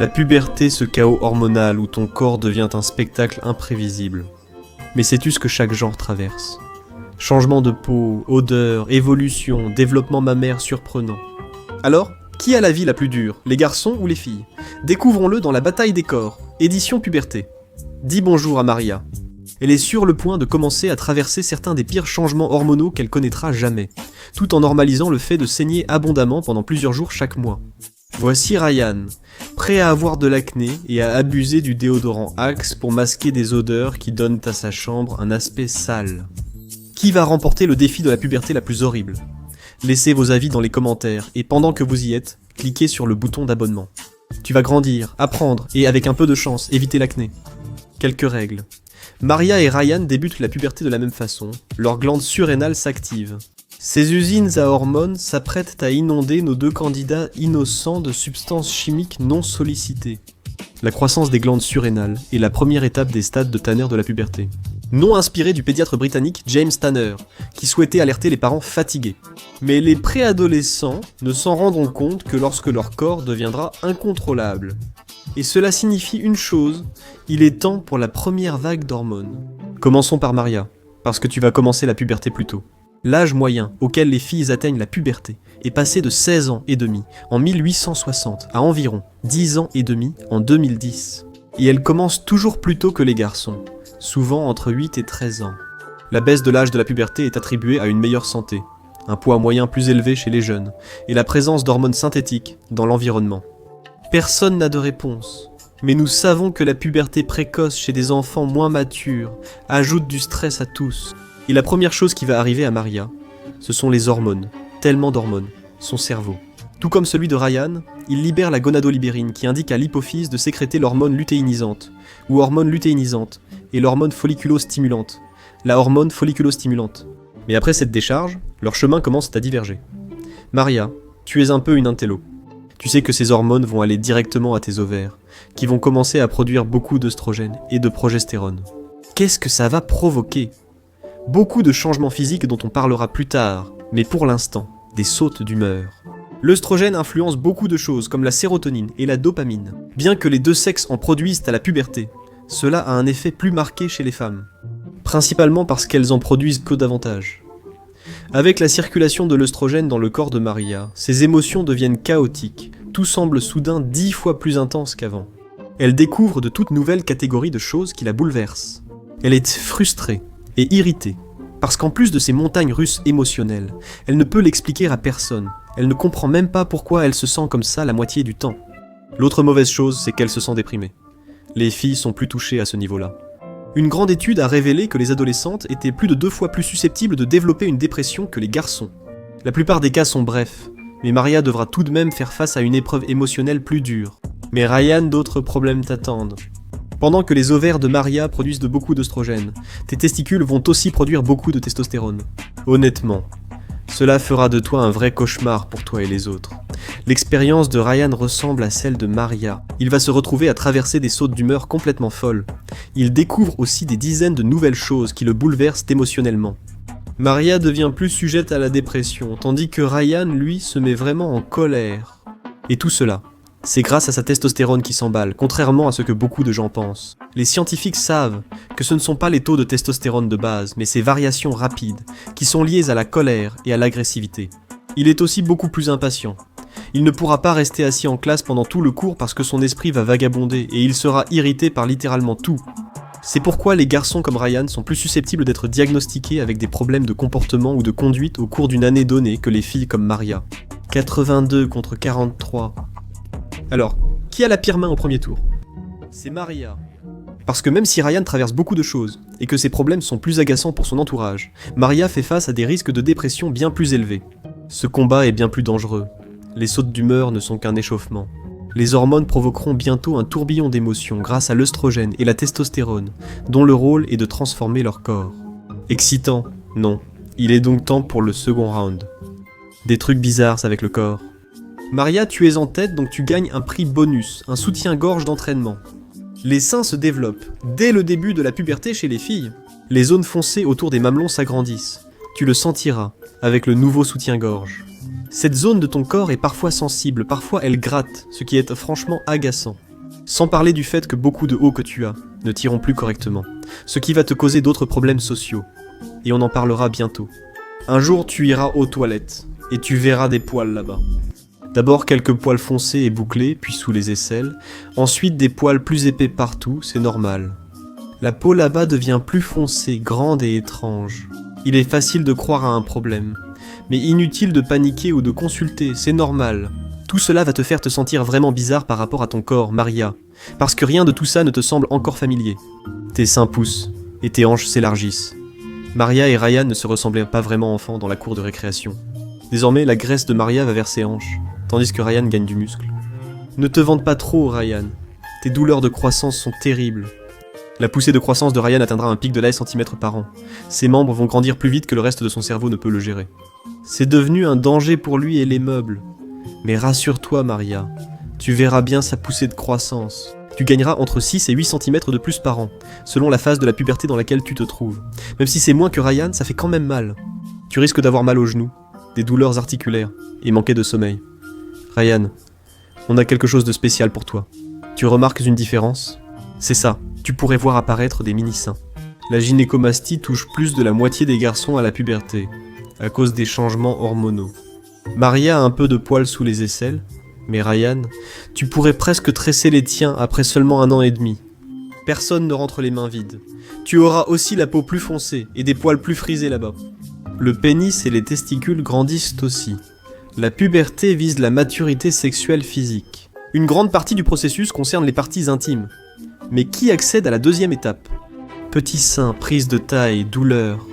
La puberté, ce chaos hormonal où ton corps devient un spectacle imprévisible. Mais sais-tu ce que chaque genre traverse? Changement de peau, odeur, évolution, développement mammaire surprenant. Alors, qui a la vie la plus dure, les garçons ou les filles? Découvrons-le dans La bataille des corps, édition puberté. Dis bonjour à Maria. Elle est sur le point de commencer à traverser certains des pires changements hormonaux qu'elle connaîtra jamais, tout en normalisant le fait de saigner abondamment pendant plusieurs jours chaque mois. Voici Ryan, prêt à avoir de l'acné et à abuser du déodorant Axe pour masquer des odeurs qui donnent à sa chambre un aspect sale. Qui va remporter le défi de la puberté la plus horrible? Laissez vos avis dans les commentaires et pendant que vous y êtes, cliquez sur le bouton d'abonnement. Tu vas grandir, apprendre et avec un peu de chance, éviter l'acné. Quelques règles. Maria et Ryan débutent la puberté de la même façon, leurs glandes surrénales s'activent. Ces usines à hormones s'apprêtent à inonder nos deux candidats innocents de substances chimiques non sollicitées. La croissance des glandes surrénales est la première étape des stades de Tanner de la puberté. Nom inspiré du pédiatre britannique James Tanner, qui souhaitait alerter les parents fatigués. Mais les préadolescents ne s'en rendront compte que lorsque leur corps deviendra incontrôlable. Et cela signifie une chose, il est temps pour la première vague d'hormones. Commençons par Maria, parce que tu vas commencer la puberté plus tôt. L'âge moyen auquel les filles atteignent la puberté est passé de 16 ans et demi en 1860 à environ 10 ans et demi en 2010. Et elle commence toujours plus tôt que les garçons, souvent entre 8 et 13 ans. La baisse de l'âge de la puberté est attribuée à une meilleure santé, un poids moyen plus élevé chez les jeunes, et la présence d'hormones synthétiques dans l'environnement. Personne n'a de réponse, mais nous savons que la puberté précoce chez des enfants moins matures ajoute du stress à tous. Et la première chose qui va arriver à Maria, ce sont les hormones, tellement d'hormones, son cerveau. Tout comme celui de Ryan, il libère la gonadolibérine qui indique à l'hypophyse de sécréter l'hormone lutéinisante, ou hormone lutéinisante, et l'hormone folliculostimulante, la hormone folliculostimulante. Mais après cette décharge, leurs chemins commencent à diverger. Maria, tu es un peu une intello. Tu sais que ces hormones vont aller directement à tes ovaires, qui vont commencer à produire beaucoup d'œstrogène et de progestérone. Qu'est-ce que ça va provoquer ? Beaucoup de changements physiques dont on parlera plus tard, mais pour l'instant, des sautes d'humeur. L'œstrogène influence beaucoup de choses comme la sérotonine et la dopamine. Bien que les deux sexes en produisent à la puberté, cela a un effet plus marqué chez les femmes. Principalement parce qu'elles en produisent que davantage. Avec la circulation de l'œstrogène dans le corps de Maria, ses émotions deviennent chaotiques, tout semble soudain 10 fois plus intense qu'avant. Elle découvre de toutes nouvelles catégories de choses qui la bouleversent. Elle est frustrée et irritée, parce qu'en plus de ces montagnes russes émotionnelles, elle ne peut l'expliquer à personne, elle ne comprend même pas pourquoi elle se sent comme ça la moitié du temps. L'autre mauvaise chose, c'est qu'elle se sent déprimée. Les filles sont plus touchées à ce niveau-là. Une grande étude a révélé que les adolescentes étaient plus de 2 fois plus susceptibles de développer une dépression que les garçons. La plupart des cas sont brefs, mais Maria devra tout de même faire face à une épreuve émotionnelle plus dure. Mais Ryan, d'autres problèmes t'attendent. Pendant que les ovaires de Maria produisent beaucoup d'œstrogène, tes testicules vont aussi produire beaucoup de testostérone. Honnêtement, cela fera de toi un vrai cauchemar pour toi et les autres. L'expérience de Ryan ressemble à celle de Maria. Il va se retrouver à traverser des sautes d'humeur complètement folles. Il découvre aussi des dizaines de nouvelles choses qui le bouleversent émotionnellement. Maria devient plus sujette à la dépression, tandis que Ryan, lui, se met vraiment en colère. Et tout cela, c'est grâce à sa testostérone qui s'emballe, contrairement à ce que beaucoup de gens pensent. Les scientifiques savent que ce ne sont pas les taux de testostérone de base, mais ces variations rapides, qui sont liées à la colère et à l'agressivité. Il est aussi beaucoup plus impatient. Il ne pourra pas rester assis en classe pendant tout le cours parce que son esprit va vagabonder et il sera irrité par littéralement tout. C'est pourquoi les garçons comme Ryan sont plus susceptibles d'être diagnostiqués avec des problèmes de comportement ou de conduite au cours d'une année donnée que les filles comme Maria. 82 contre 43. Alors, qui a la pire main au premier tour? C'est Maria. Parce que même si Ryan traverse beaucoup de choses, et que ses problèmes sont plus agaçants pour son entourage, Maria fait face à des risques de dépression bien plus élevés. Ce combat est bien plus dangereux. Les sautes d'humeur ne sont qu'un échauffement. Les hormones provoqueront bientôt un tourbillon d'émotions grâce à l'œstrogène et la testostérone, dont le rôle est de transformer leur corps. Excitant? Non. Il est donc temps pour le second round. Des trucs bizarres avec le corps. Maria, tu es en tête, donc tu gagnes un prix bonus, un soutien-gorge d'entraînement. Les seins se développent dès le début de la puberté chez les filles. Les zones foncées autour des mamelons s'agrandissent. Tu le sentiras avec le nouveau soutien-gorge. Cette zone de ton corps est parfois sensible, parfois elle gratte, ce qui est franchement agaçant. Sans parler du fait que beaucoup de hauts que tu as ne t'iront plus correctement, ce qui va te causer d'autres problèmes sociaux. Et on en parlera bientôt. Un jour tu iras aux toilettes, et tu verras des poils là-bas. D'abord quelques poils foncés et bouclés, puis sous les aisselles, ensuite des poils plus épais partout, c'est normal. La peau là-bas devient plus foncée, grande et étrange. Il est facile de croire à un problème, mais inutile de paniquer ou de consulter, c'est normal. Tout cela va te faire te sentir vraiment bizarre par rapport à ton corps, Maria, parce que rien de tout ça ne te semble encore familier. Tes seins poussent, et tes hanches s'élargissent. Maria et Ryan ne se ressemblaient pas vraiment enfants dans la cour de récréation. Désormais, la graisse de Maria va vers ses hanches, tandis que Ryan gagne du muscle. Ne te vante pas trop, Ryan. Tes douleurs de croissance sont terribles. La poussée de croissance de Ryan atteindra un pic de 10 cm par an. Ses membres vont grandir plus vite que le reste de son cerveau ne peut le gérer. C'est devenu un danger pour lui et les meubles. Mais rassure-toi, Maria, tu verras bien sa poussée de croissance. Tu gagneras entre 6 et 8 cm de plus par an, selon la phase de la puberté dans laquelle tu te trouves. Même si c'est moins que Ryan, ça fait quand même mal. Tu risques d'avoir mal aux genoux, des douleurs articulaires et manquer de sommeil. Ryan, on a quelque chose de spécial pour toi. Tu remarques une différence ? C'est ça, tu pourrais voir apparaître des mini-seins. La gynécomastie touche plus de la moitié des garçons à la puberté, à cause des changements hormonaux. Maria a un peu de poils sous les aisselles, mais Ryan, tu pourrais presque tresser les tiens après seulement 1 an et demi. Personne ne rentre les mains vides. Tu auras aussi la peau plus foncée et des poils plus frisés là-bas. Le pénis et les testicules grandissent aussi. La puberté vise la maturité sexuelle physique. Une grande partie du processus concerne les parties intimes. Mais qui accède à la deuxième étape ? Petits seins, prise de taille, douleur.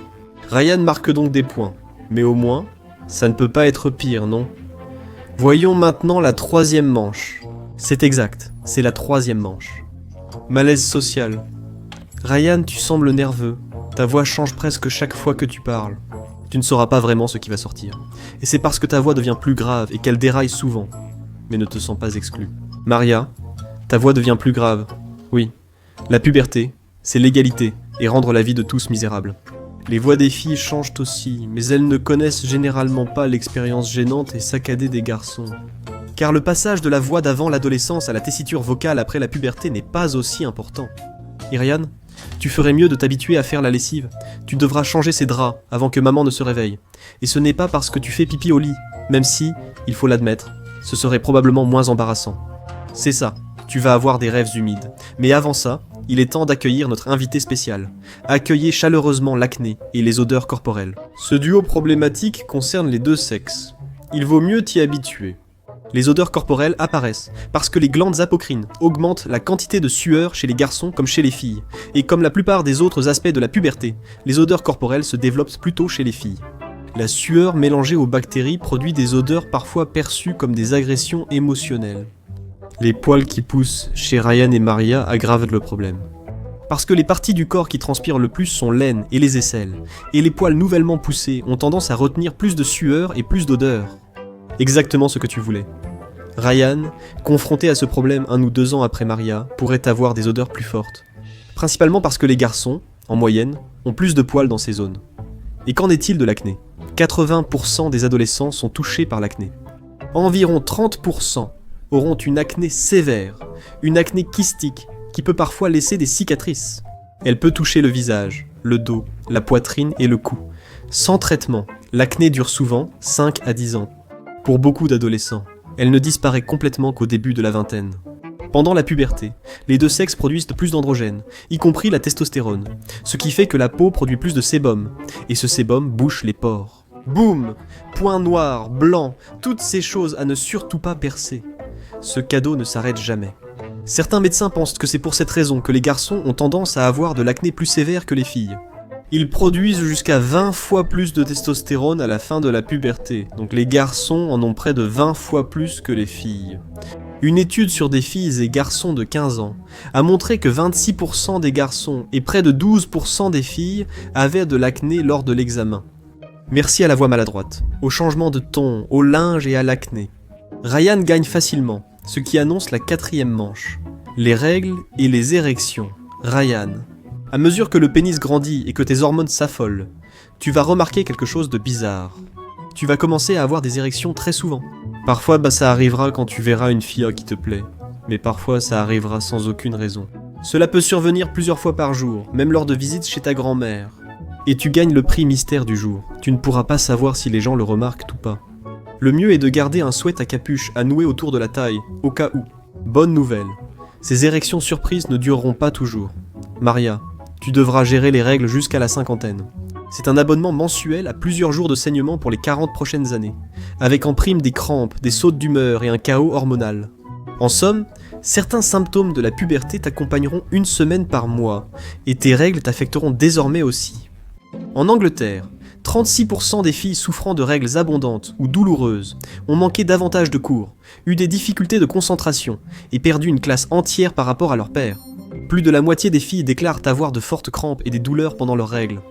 Ryan marque donc des points, mais au moins, ça ne peut pas être pire, non ? Voyons maintenant la 3e manche. C'est exact, c'est la 3e manche. Malaise social. Ryan, tu sembles nerveux. Ta voix change presque chaque fois que tu parles. Tu ne sauras pas vraiment ce qui va sortir. Et c'est parce que ta voix devient plus grave et qu'elle déraille souvent. Mais ne te sens pas exclu. Maria, ta voix devient plus grave. Oui, la puberté, c'est l'égalité et rendre la vie de tous misérable. Les voix des filles changent aussi, mais elles ne connaissent généralement pas l'expérience gênante et saccadée des garçons. Car le passage de la voix d'avant l'adolescence à la tessiture vocale après la puberté n'est pas aussi important. Irian, tu ferais mieux de t'habituer à faire la lessive. Tu devras changer ses draps avant que maman ne se réveille. Et ce n'est pas parce que tu fais pipi au lit, même si, il faut l'admettre, ce serait probablement moins embarrassant. C'est ça, tu vas avoir des rêves humides. Mais avant ça, il est temps d'accueillir notre invité spécial. Accueillez chaleureusement l'acné et les odeurs corporelles. Ce duo problématique concerne les deux sexes. Il vaut mieux t'y habituer. Les odeurs corporelles apparaissent parce que les glandes apocrines augmentent la quantité de sueur chez les garçons comme chez les filles. Et comme la plupart des autres aspects de la puberté, les odeurs corporelles se développent plutôt chez les filles. La sueur mélangée aux bactéries produit des odeurs parfois perçues comme des agressions émotionnelles. Les poils qui poussent chez Ryan et Maria aggravent le problème. Parce que les parties du corps qui transpirent le plus sont l'aine et les aisselles, et les poils nouvellement poussés ont tendance à retenir plus de sueur et plus d'odeur. Exactement ce que tu voulais. Ryan, confronté à ce problème 1 ou 2 ans après Maria, pourrait avoir des odeurs plus fortes. Principalement parce que les garçons, en moyenne, ont plus de poils dans ces zones. Et qu'en est-il de l'acné ? 80% des adolescents sont touchés par l'acné. Environ 30% auront une acné sévère, une acné kystique qui peut parfois laisser des cicatrices. Elle peut toucher le visage, le dos, la poitrine et le cou. Sans traitement, l'acné dure souvent 5 à 10 ans. Pour beaucoup d'adolescents, elle ne disparaît complètement qu'au début de la vingtaine. Pendant la puberté, les deux sexes produisent plus d'androgènes, y compris la testostérone, ce qui fait que la peau produit plus de sébum, et ce sébum bouche les pores. Boum ! Point noir, blanc, toutes ces choses à ne surtout pas percer. Ce cadeau ne s'arrête jamais. Certains médecins pensent que c'est pour cette raison que les garçons ont tendance à avoir de l'acné plus sévère que les filles. Ils produisent jusqu'à 20 fois plus de testostérone à la fin de la puberté, donc les garçons en ont près de 20 fois plus que les filles. Une étude sur des filles et garçons de 15 ans a montré que 26% des garçons et près de 12% des filles avaient de l'acné lors de l'examen. Merci à la voix maladroite, au changement de ton, au linge et à l'acné. Ryan gagne facilement, ce qui annonce la 4e manche. Les règles et les érections. Ryan. À mesure que le pénis grandit et que tes hormones s'affolent, tu vas remarquer quelque chose de bizarre. Tu vas commencer à avoir des érections très souvent. Parfois, ça arrivera quand tu verras une fille qui te plaît. mais parfois ça arrivera sans aucune raison. Cela peut survenir plusieurs fois par jour, même lors de visites chez ta grand-mère. Et tu gagnes le prix mystère du jour. Tu ne pourras pas savoir si les gens le remarquent ou pas. Le mieux est de garder un sweat à capuche à nouer autour de la taille, au cas où. Bonne nouvelle. Ces érections surprises ne dureront pas toujours. Maria, tu devras gérer les règles jusqu'à la cinquantaine. C'est un abonnement mensuel à plusieurs jours de saignement pour les 40 prochaines années, avec en prime des crampes, des sautes d'humeur et un chaos hormonal. En somme, certains symptômes de la puberté t'accompagneront une semaine par mois, et tes règles t'affecteront désormais aussi. En Angleterre, 36% des filles souffrant de règles abondantes ou douloureuses ont manqué davantage de cours, eu des difficultés de concentration et perdu une classe entière par rapport à leur père. Plus de la moitié des filles déclarent avoir de fortes crampes et des douleurs pendant leurs règles.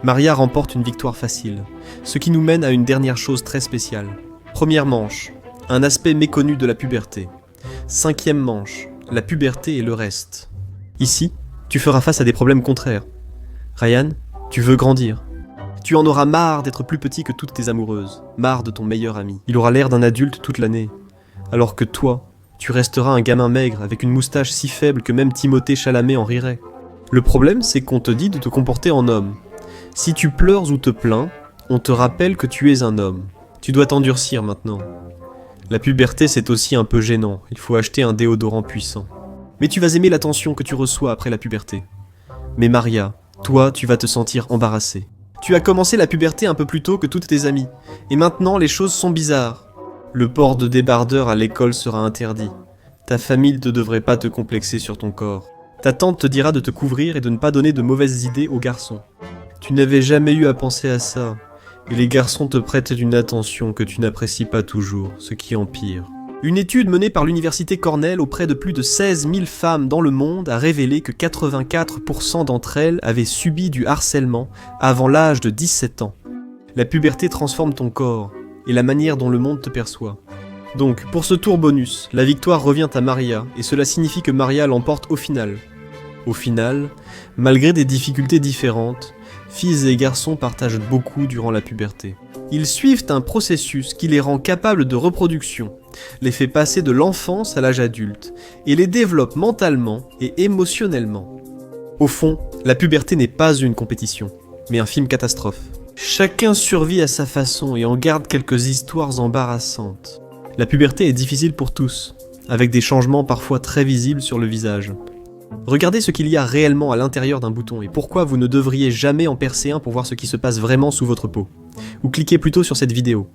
Maria remporte une victoire facile, ce qui nous mène à une dernière chose très spéciale. Première manche, un aspect méconnu de la puberté. Cinquième manche, la puberté et le reste. Ici, tu feras face à des problèmes contraires. Ryan, tu veux grandir. Tu en auras marre d'être plus petit que toutes tes amoureuses, marre de ton meilleur ami. Il aura l'air d'un adulte toute l'année, alors que toi, tu resteras un gamin maigre avec une moustache si faible que même Timothée Chalamet en rirait. Le problème, c'est qu'on te dit de te comporter en homme. Si tu pleures ou te plains, on te rappelle que tu es un homme. Tu dois t'endurcir maintenant. La puberté, c'est aussi un peu gênant, il faut acheter un déodorant puissant. Mais tu vas aimer l'attention que tu reçois après la puberté. Mais Maria, toi, tu vas te sentir embarrassée. Tu as commencé la puberté un peu plus tôt que toutes tes amies, et maintenant les choses sont bizarres. Le port de débardeur à l'école sera interdit. Ta famille ne devrait pas te complexer sur ton corps. Ta tante te dira de te couvrir et de ne pas donner de mauvaises idées aux garçons. Tu n'avais jamais eu à penser à ça, et les garçons te prêtent une attention que tu n'apprécies pas toujours, ce qui empire. Une étude menée par l'université Cornell auprès de plus de 16 000 femmes dans le monde a révélé que 84% d'entre elles avaient subi du harcèlement avant l'âge de 17 ans. La puberté transforme ton corps et la manière dont le monde te perçoit. Donc, pour ce tour bonus, la victoire revient à Maria, et cela signifie que Maria l'emporte au final. Au final, malgré des difficultés différentes, filles et garçons partagent beaucoup durant la puberté. Ils suivent un processus qui les rend capables de reproduction, les fait passer de l'enfance à l'âge adulte, et les développe mentalement et émotionnellement. Au fond, la puberté n'est pas une compétition, mais un film catastrophe. Chacun survit à sa façon et en garde quelques histoires embarrassantes. La puberté est difficile pour tous, avec des changements parfois très visibles sur le visage. Regardez ce qu'il y a réellement à l'intérieur d'un bouton et pourquoi vous ne devriez jamais en percer un pour voir ce qui se passe vraiment sous votre peau. Ou cliquez plutôt sur cette vidéo.